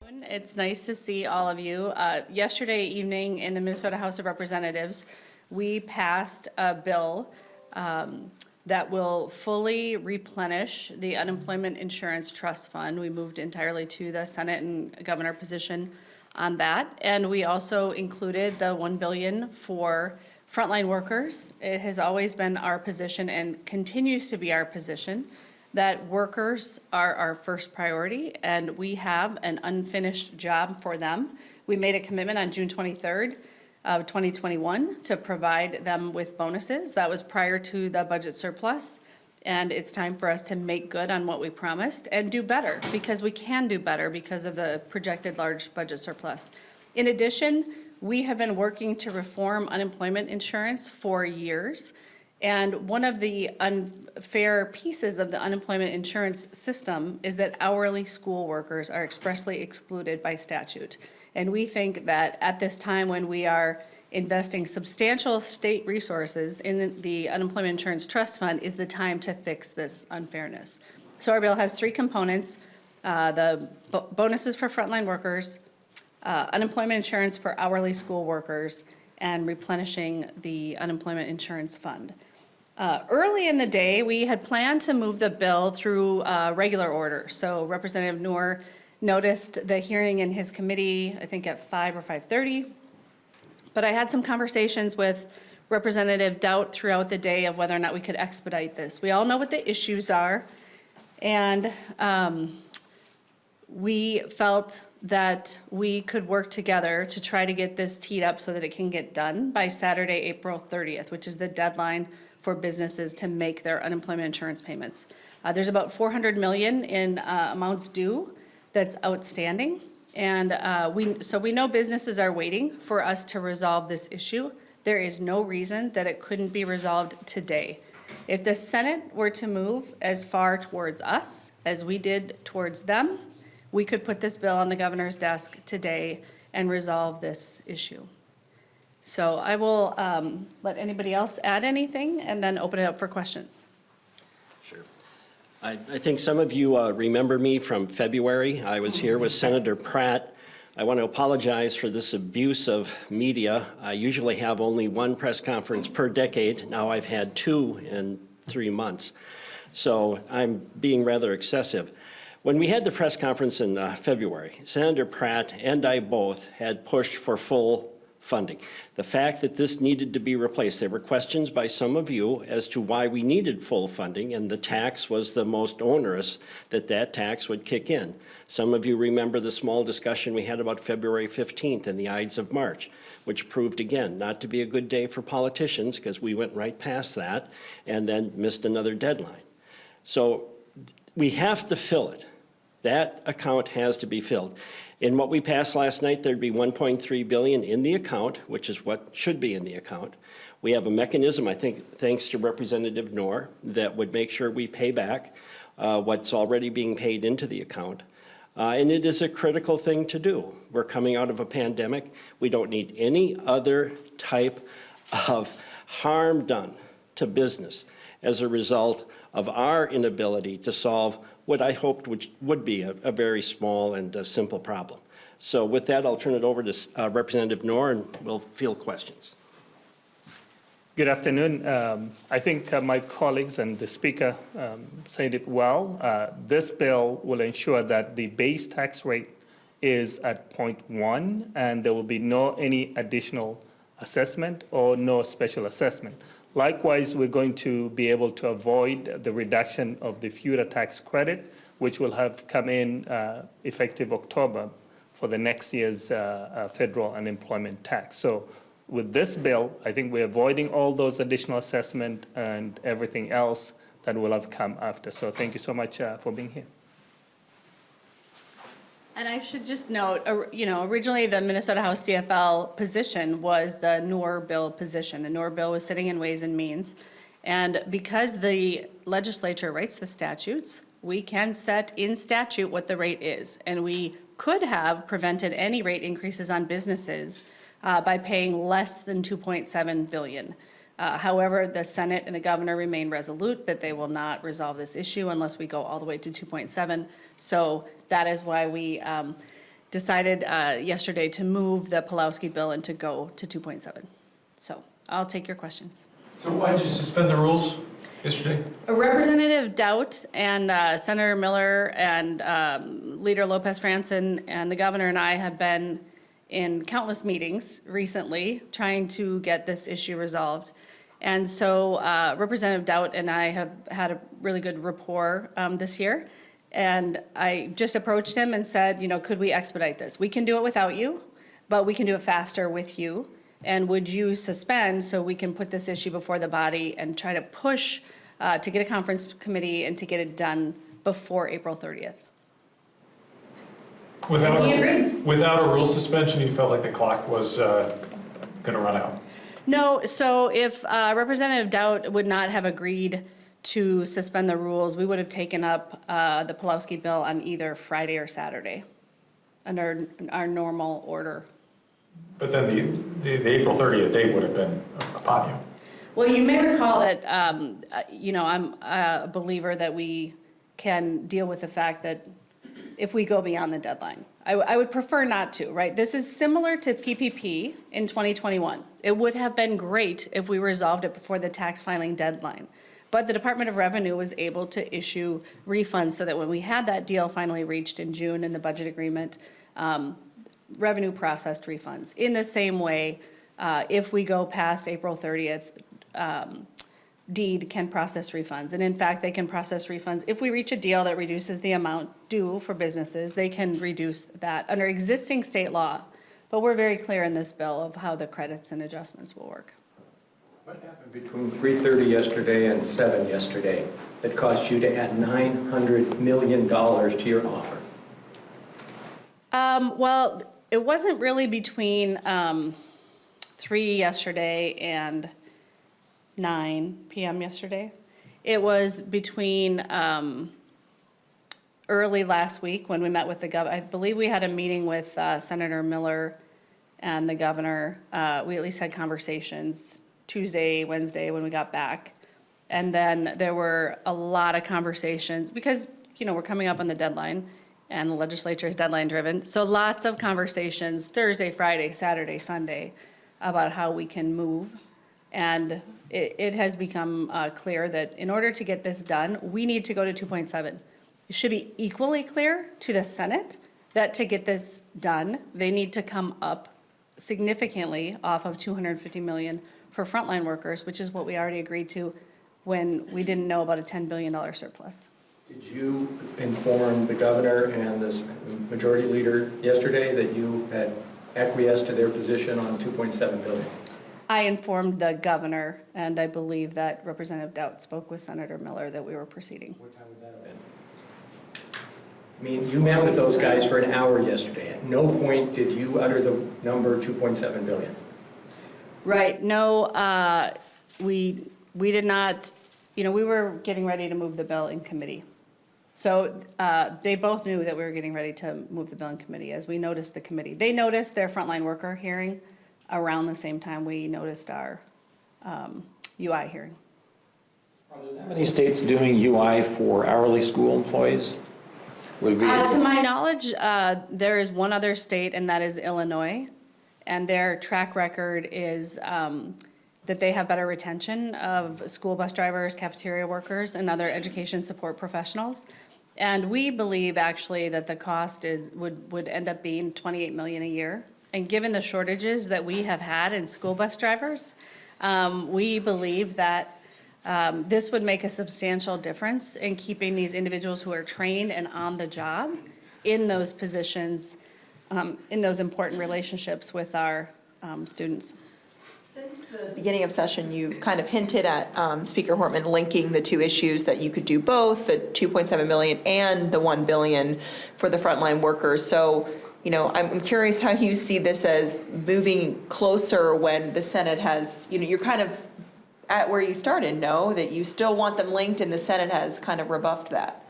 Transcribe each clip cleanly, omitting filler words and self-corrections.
It's nice to see all of you. Yesterday evening in the Minnesota House of Representatives, we passed a bill that will fully replenish the Unemployment Insurance Trust Fund. We moved entirely to the Senate and governor position on that. And we also included the $1 billion for frontline workers. It has always been our position and continues to be our position that workers are our first priority, and we have an unfinished job for them. We made a commitment on June 23rd of 2021 to provide them with bonuses. That was prior to the budget surplus, and it's time for us to make good on what we promised and do better, because we can do better because of the projected large budget surplus. In addition, we have been working to reform unemployment insurance for years. And one of the unfair pieces of the unemployment insurance system is that hourly school workers are expressly excluded by statute. And we think that at this time when we are investing substantial state resources in the Unemployment Insurance Trust Fund is the time to fix this unfairness. So our bill has three components: the bonuses for frontline workers, unemployment insurance for hourly school workers, and replenishing the unemployment insurance fund. Early in the day, we had planned to move the bill through regular order. So Representative Noor noticed the hearing in his committee, I think at 5 or 5:30. But I had some conversations with Representative Doubt throughout the day of whether or not we could expedite this. We all know what the issues are, and we felt that we could work together to try to get this teed up so that it can get done by Saturday, April 30th, which is the deadline for businesses to make their unemployment insurance payments. There's about $400 million in amounts due that's outstanding. And we know businesses are waiting for us to resolve this issue. There is no reason that it couldn't be resolved today. If the Senate were to move as far towards us as we did towards them, we could put this bill on the governor's desk today and resolve this issue. So I will let anybody else add anything and then open it up for questions. Sure. I think some of you remember me from February. I was here with Senator Pratt. I want to apologize for this abuse of media. I usually have only one press conference per decade. Now I've had 2 in 3 months. So I'm being rather excessive. When we had the press conference in February, Senator Pratt and I both had pushed for full funding. The fact that this needed to be replaced, there were questions by some of you as to why we needed full funding, and the tax was the most onerous, that tax would kick in. Some of you remember the small discussion we had about February 15th and the Ides of March, which proved again not to be a good day for politicians because we went right past that and then missed another deadline. So we have to fill it. That account has to be filled. In what we passed last night, there'd be $1.3 billion in the account, which is what should be in the account. We have a mechanism, I think, thanks to Representative Noor, that would make sure we pay back what's already being paid into the account. And it is a critical thing to do. We're coming out of a pandemic. We don't need any other type of harm done to business as a result of our inability to solve what I hoped would be a very small and simple problem. So with that, I'll turn it over to Representative Noor, and we'll field questions. Good afternoon. I think my colleagues and the Speaker said it well. This bill will ensure that the base tax rate is at 0.1, and there will be no any additional assessment or no special assessment. Likewise, we're going to be able to avoid the reduction of the future tax credit, which will have come in effective October for the next year's federal unemployment tax. So with this bill, I think we're avoiding all those additional assessment and everything else that will have come after. So thank you so much for being here. And I should just note, originally the Minnesota House DFL position was the Noor bill position. The Noor bill was sitting in Ways and Means. And because the legislature writes the statutes, we can set in statute what the rate is. And we could have prevented any rate increases on businesses by paying less than $2.7 billion. However, the Senate and the governor remain resolute that they will not resolve this issue unless we go all the way to 2.7. So that is why we decided yesterday to move the Pelowski bill and to go to 2.7. So I'll take your questions. So why did you suspend the rules yesterday? Representative Doubt and Senator Miller and Leader Lopez Franson and the governor and I have been in countless meetings recently trying to get this issue resolved. And so Representative Doubt and I have had a really good rapport this year. And I just approached him and said, you know, could we expedite this? We can do it without you, but we can do it faster with you. And would you suspend so we can put this issue before the body and try to push to get a conference committee and to get it done before April 30th? Without a rule suspension, you felt like the clock was going to run out? No, so if Representative Doubt would not have agreed to suspend the rules, we would have taken up the Pelowski bill on either Friday or Saturday under our normal order. But then the April 30th date would have been upon you. Well, you may recall that, you know, I'm a believer that we can deal with the fact that if we go beyond the deadline. I would prefer not to, right? This is similar to PPP in 2021. It would have been great if we resolved it before the tax filing deadline. But the Department of Revenue was able to issue refunds so that when we had that deal finally reached in June in the budget agreement, revenue processed refunds. In the same way, if we go past April 30th, DEED can process refunds. And in fact, they can process refunds. If we reach a deal that reduces the amount due for businesses, they can reduce that under existing state law. But we're very clear in this bill of how the credits and adjustments will work. What happened between 3:30 yesterday and 7 yesterday that caused you to add $900 million to your offer? Well, it wasn't really between 3 yesterday and 9 p.m. yesterday. It was between early last week when we met with the governor. I believe we had a meeting with Senator Miller and the governor. We at least had conversations Tuesday, Wednesday when we got back. And then there were a lot of conversations because, you know, we're coming up on the deadline and the legislature is deadline driven. So lots of conversations Thursday, Friday, Saturday, Sunday about how we can move. And it has become clear that in order to get this done, we need to go to 2.7. It should be equally clear to the Senate that to get this done, they need to come up significantly off of $250 million for frontline workers, which is what we already agreed to when we didn't know about a $10 billion surplus. Did you inform the governor and the majority leader yesterday that you had acquiesced to their position on $2.7 billion? I informed the governor, and I believe that Representative Doubt spoke with Senator Miller that we were proceeding. What time would that have been? I mean, you met with those guys for an hour yesterday. At no point did you utter the number $2.7 billion. Right, no, we did not, you know, we were getting ready to move the bill in committee. So they both knew that we were getting ready to move the bill in committee as we noticed the committee. They noticed their frontline worker hearing around the same time we noticed our UI hearing. Are there that many states doing UI for hourly school employees? Would it be To my knowledge, there is one other state, and that is Illinois. And their track record is that they have better retention of school bus drivers, cafeteria workers, and other education support professionals. And we believe actually that the cost would end up being $28 million a year. And given the shortages that we have had in school bus drivers, we believe that this would make a substantial difference in keeping these individuals who are trained and on the job in those positions, in those important relationships with our students. Since the beginning of session, you've kind of hinted at Speaker Hortman linking the two issues that you could do both, the $2.7 million and the $1 billion for the frontline workers. So, you know, I'm curious how you see this as moving closer when the Senate has, you know, you're kind of at where you started, no? That you still want them linked and the Senate has kind of rebuffed that.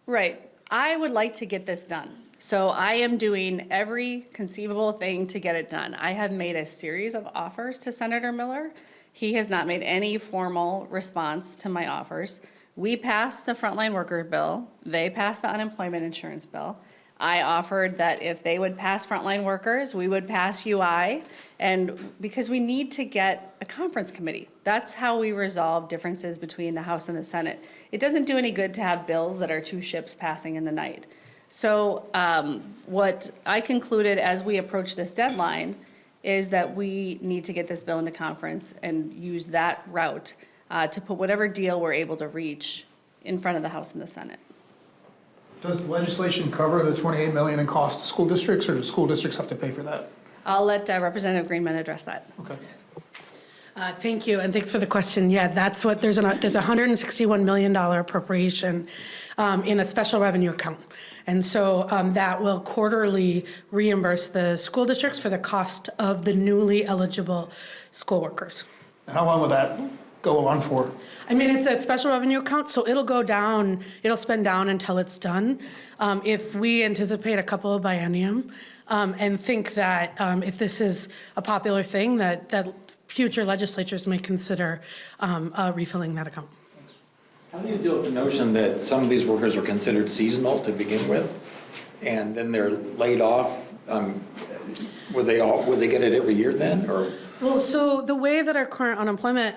Right. I would like to get this done. So I am doing every conceivable thing to get it done. I have made a series of offers to Senator Miller. He has not made any formal response to my offers. We passed the frontline worker bill. They passed the unemployment insurance bill. I offered that if they would pass frontline workers, we would pass UI, and because we need to get a conference committee. That's how we resolve differences between the House and the Senate. It doesn't do any good to have bills that are two ships passing in the night. So what I concluded as we approach this deadline is that we need to get this bill into conference and use that route to put whatever deal we're able to reach in front of the House and the Senate. Does the legislation cover the $28 million in cost to school districts, or do school districts have to pay for that? I'll let Representative Greenman address that. Okay. Thank you, and thanks for the question. Yeah, that's what, there's a $161 million appropriation in a special revenue account. And so that will quarterly reimburse the school districts for the cost of the newly eligible school workers. And how long will that go on for? I mean, it's a special revenue account, so it'll go down, it'll spend down until it's done. If we anticipate a couple of biennium and think that if this is a popular thing, that future legislatures may consider refilling that account. How do you deal with the notion that some of these workers are considered seasonal to begin with, and then they're laid off? Would they get it every year then, or? Well, so the way that our current unemployment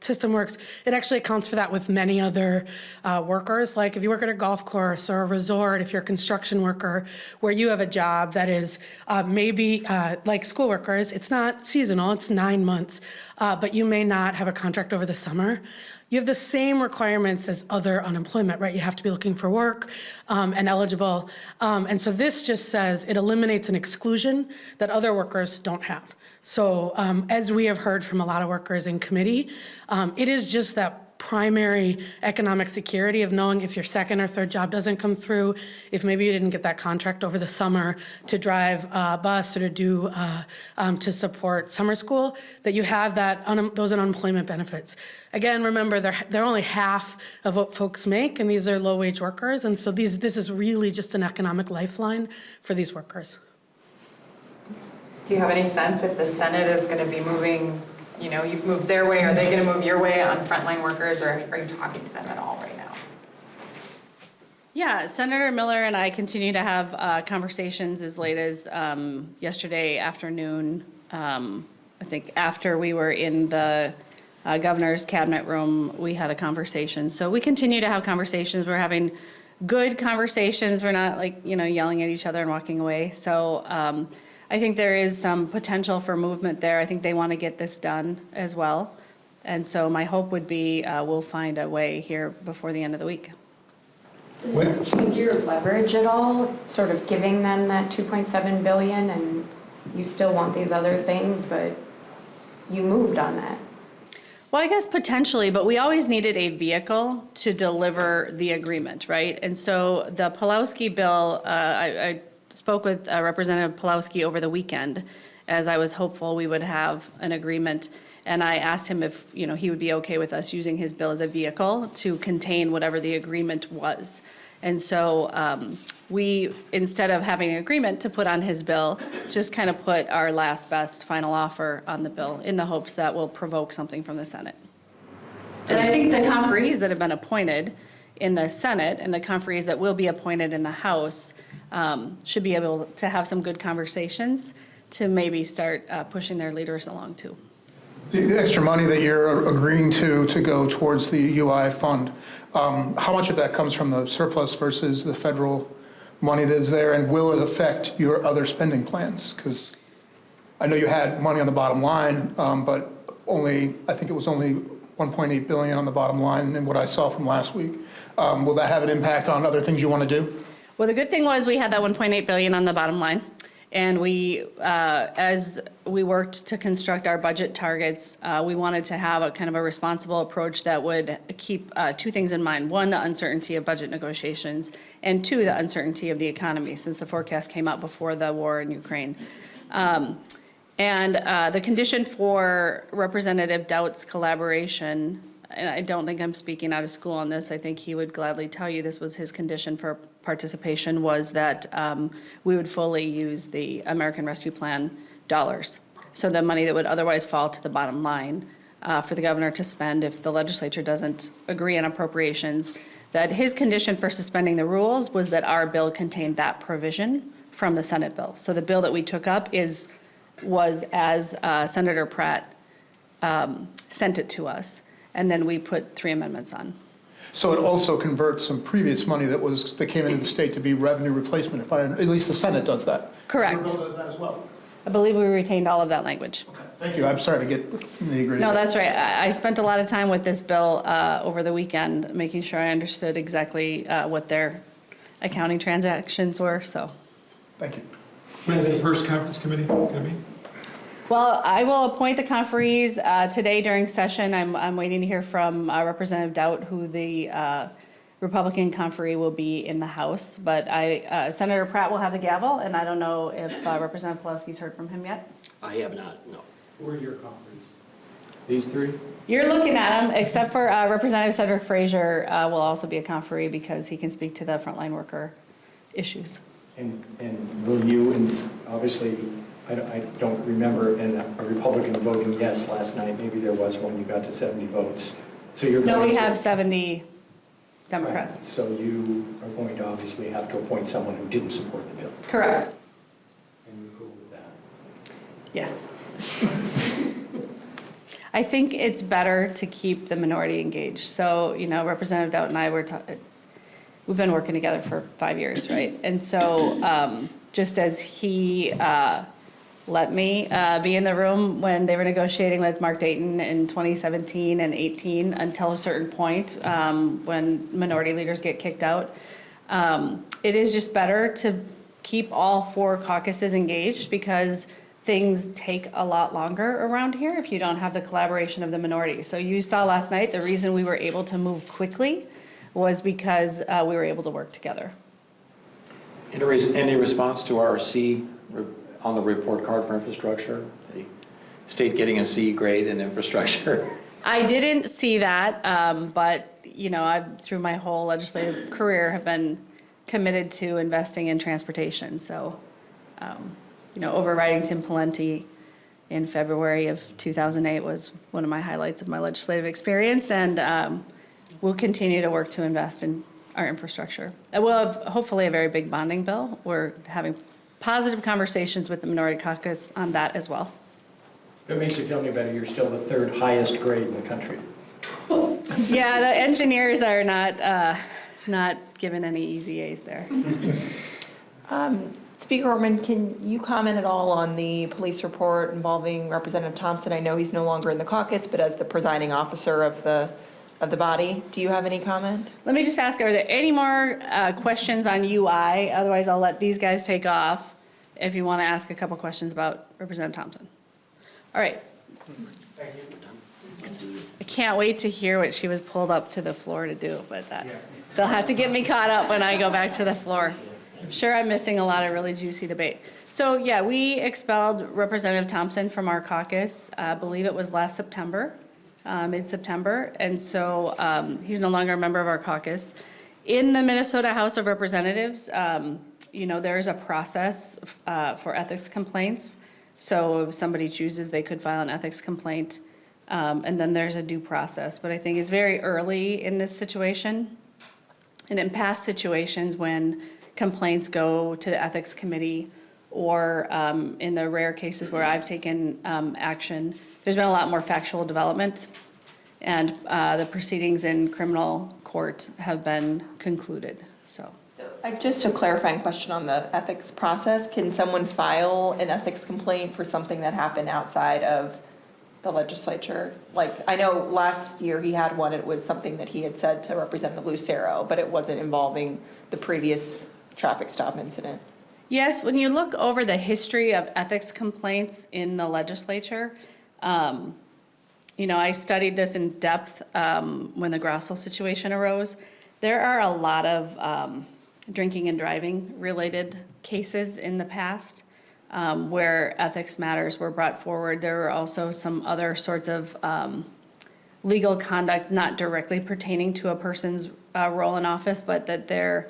system works, it actually accounts for that with many other workers. Like if you work at a golf course or a resort, if you're a construction worker, where you have a job that is maybe like school workers, it's not seasonal, it's 9 months, but you may not have a contract over the summer. You have the same requirements as other unemployment, right? You have to be looking for work and eligible. And so this just says it eliminates an exclusion that other workers don't have. So as we have heard from a lot of workers in committee, it is just that primary economic security of knowing if your second or third job doesn't come through, if maybe you didn't get that contract over the summer to drive a bus or to do to support summer school, that you have that those unemployment benefits. Again, remember they're only half of what folks make, and these are low-wage workers, and so this is really just an economic lifeline for these workers. Do you have any sense if the Senate is going to be moving, you've moved their way, are they going to move your way on frontline workers, or are you talking to them at all right now? Yeah, Senator Miller and I continue to have conversations as late as yesterday afternoon. I think after we were in the governor's cabinet room, we had a conversation. So we continue to have conversations. We're having good conversations. We're not yelling at each other and walking away. So I think there is some potential for movement there. I think they want to get this done as well. And so my hope would be we'll find a way here before the end of the week. Does this change your leverage at all, sort of giving them that $2.7 billion and you still want these other things, but you moved on that? Well, I guess potentially, but we always needed a vehicle to deliver the agreement, right? And so the Pelowski bill, I spoke with Representative Pelowski over the weekend, as I was hopeful we would have an agreement. And I asked him if he would be okay with us using his bill as a vehicle to contain whatever the agreement was. And so we, instead of having an agreement to put on his bill, just kind of put our last best final offer on the bill in the hopes that will provoke something from the Senate. And I think the conferees that have been appointed in the Senate and the conferees that will be appointed in the House should be able to have some good conversations to maybe start pushing their leaders along too. The extra money that you're agreeing to go towards the UI fund, how much of that comes from the surplus versus the federal money that is there, and will it affect your other spending plans? Because I know you had money on the bottom line, but I think it was only $1.8 billion on the bottom line in what I saw from last week. Will that have an impact on other things you want to do? Well, the good thing was we had that $1.8 billion on the bottom line. And we, as we worked to construct our budget targets, we wanted to have a kind of a responsible approach that would keep two things in mind. One, the uncertainty of budget negotiations, and two, the uncertainty of the economy, since the forecast came out before the war in Ukraine. And the condition for Representative Doubt's collaboration, and I don't think I'm speaking out of school on this, I think he would gladly tell you this was his condition for participation, was that we would fully use the American Rescue Plan dollars. So the money that would otherwise fall to the bottom line for the governor to spend if the legislature doesn't agree on appropriations, that his condition for suspending the rules was that our bill contained that provision from the Senate bill. So the bill that we took up was as Senator Pratt sent it to us, and then we put 3 amendments on. So it also converts some previous money that came into the state to be revenue replacement, at least the Senate does that. Correct. Your bill does that as well? I believe we retained all of that language. Okay, thank you. I'm sorry to get nitty-gritty. No, that's right. I spent a lot of time with this bill over the weekend, making sure I understood exactly what their accounting transactions were, so. Thank you. When's the first conference committee going to be? Well, I will appoint the conferees today during session. I'm waiting to hear from Representative Doubt who the Republican conferee will be in the House. But Senator Pratt will have the gavel, and I don't know if Representative Pelowski's heard from him yet. I have not, no. Who are your conferees? These three? You're looking at him, except for Representative Cedric Frazier will also be a conferee because he can speak to the frontline worker issues. And will you, and obviously, I don't remember a Republican voting yes last night. Maybe there was one, you got to 70 votes. So you're No, going we to- have 70 Democrats. Right. So you are going to obviously have to appoint someone who didn't support the bill. Correct. And you're cool with that? Yes. I think it's better to keep the minority engaged. So, Representative Doubt and I we've been working together for 5 years, right? And so just as he let me be in the room when they were negotiating with Mark Dayton in 2017 and 18 until a certain point when minority leaders get kicked out, it is just better to keep all 4 caucuses engaged because things take a lot longer around here if you don't have the collaboration of the minority. So you saw last night, the reason we were able to move quickly was because we were able to work together. Any response to our C on the report card for infrastructure? The state getting a C grade in infrastructure? I didn't see that, but, I, through my whole legislative career, have been committed to investing in transportation. So, overriding Tim Pawlenty in February of 2008 was one of my highlights of my legislative experience, and we'll continue to work to invest in our infrastructure. We'll have hopefully a very big bonding bill. We're having positive conversations with the minority caucus on that as well. If it makes you feel any better, you're still the 3rd highest grade in the country. Yeah, the engineers are not given any easy A's there. Speaker Hortman, can you comment at all on the police report involving Representative Thompson? I know he's no longer in the caucus, but as the presiding officer of the body, do you have any comment? Let me just ask, are there any more questions on UI? Otherwise, I'll let these guys take off if you want to ask a couple questions about Representative Thompson. All right. I can't wait to hear what she was pulled up to the floor to do, but they'll have to get me caught up when I go back to the floor. I'm sure I'm missing a lot of really juicy debate. So yeah, we expelled Representative Thompson from our caucus. I believe it was last September, mid-September. And so he's no longer a member of our caucus. In the Minnesota House of Representatives, there is a process for ethics complaints. So if somebody chooses, they could file an ethics complaint. And then there's a due process. But I think it's very early in this situation. And in past situations when complaints go to the ethics committee or in the rare cases where I've taken action, there's been a lot more factual development. And the proceedings in criminal court have been concluded, so. Just a clarifying question on the ethics process. Can someone file an ethics complaint for something that happened outside of the legislature? Like, I know last year he had one, it was something that he had said to Representative Lucero, but it wasn't involving the previous traffic stop incident. Yes, when you look over the history of ethics complaints in the legislature, I studied this in depth when the Grossell situation arose. There are a lot of drinking and driving related cases in the past where ethics matters were brought forward. There were also some other sorts of legal conduct not directly pertaining to a person's role in office, but that their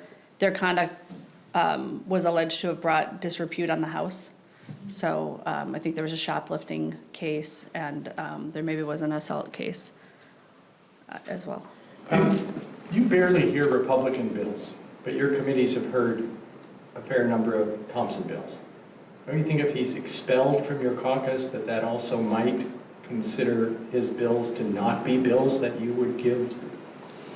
conduct was alleged to have brought disrepute on the House. So I think there was a shoplifting case, and there maybe was an assault case as well. You barely hear Republican bills, but your committees have heard a fair number of Thompson bills. Don't you think if he's expelled from your caucus, that that also might consider his bills to not be bills that you would give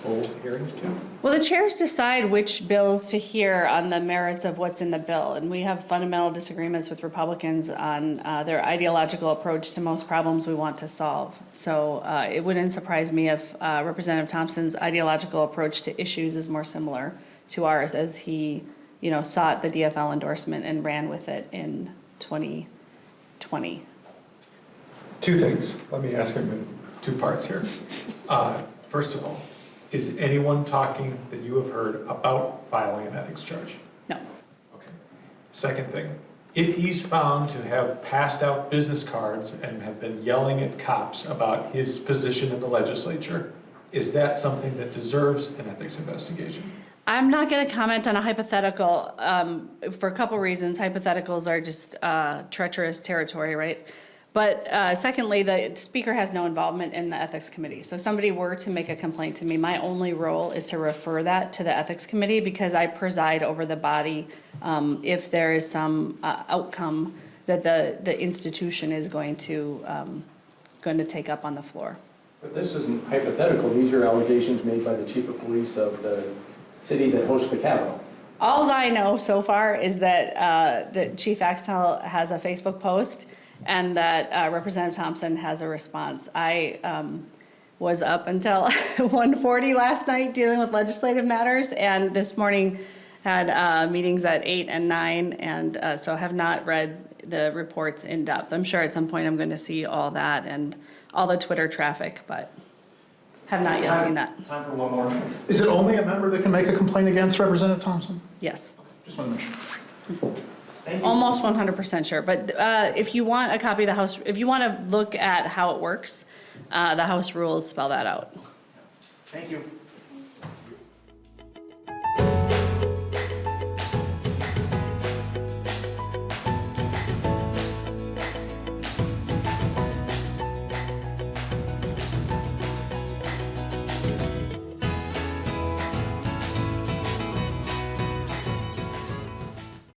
full hearings to? Well, the chairs decide which bills to hear on the merits of what's in the bill, and we have fundamental disagreements with Republicans on their ideological approach to most problems we want to solve. So it wouldn't surprise me if Representative Thompson's ideological approach to issues is more similar to ours, as he, sought the DFL endorsement and ran with it in 2020. Two things. Let me ask him in two parts here. First of all, is anyone talking that you have heard about filing an ethics charge? No. Okay. Second thing, if he's found to have passed out business cards and have been yelling at cops about his position in the legislature, is that something that deserves an ethics investigation? I'm not going to comment on a hypothetical for a couple reasons. Hypotheticals are just treacherous territory, right? But secondly, the speaker has no involvement in the ethics committee. So if somebody were to make a complaint to me, my only role is to refer that to the ethics committee, because I preside over the body if there is some outcome that the institution is going to take up on the floor. But this isn't hypothetical. These are allegations made by the chief of police of the city that hosts the Capitol. All I know so far is that Chief Axtell has a Facebook post and that Representative Thompson has a response. I was up until 1:40 last night dealing with legislative matters, and this morning had meetings at 8 and 9, and so have not read the reports in depth. I'm sure at some point I'm going to see all that and all the Twitter traffic, but have not yet seen that. Time for one more. Is it only a member that can make a complaint against Representative Thompson? Yes. Just want to make sure. Almost 100% sure, but if you want a copy of the House, if you want to look at how it works, the House rules spell that out. Thank you.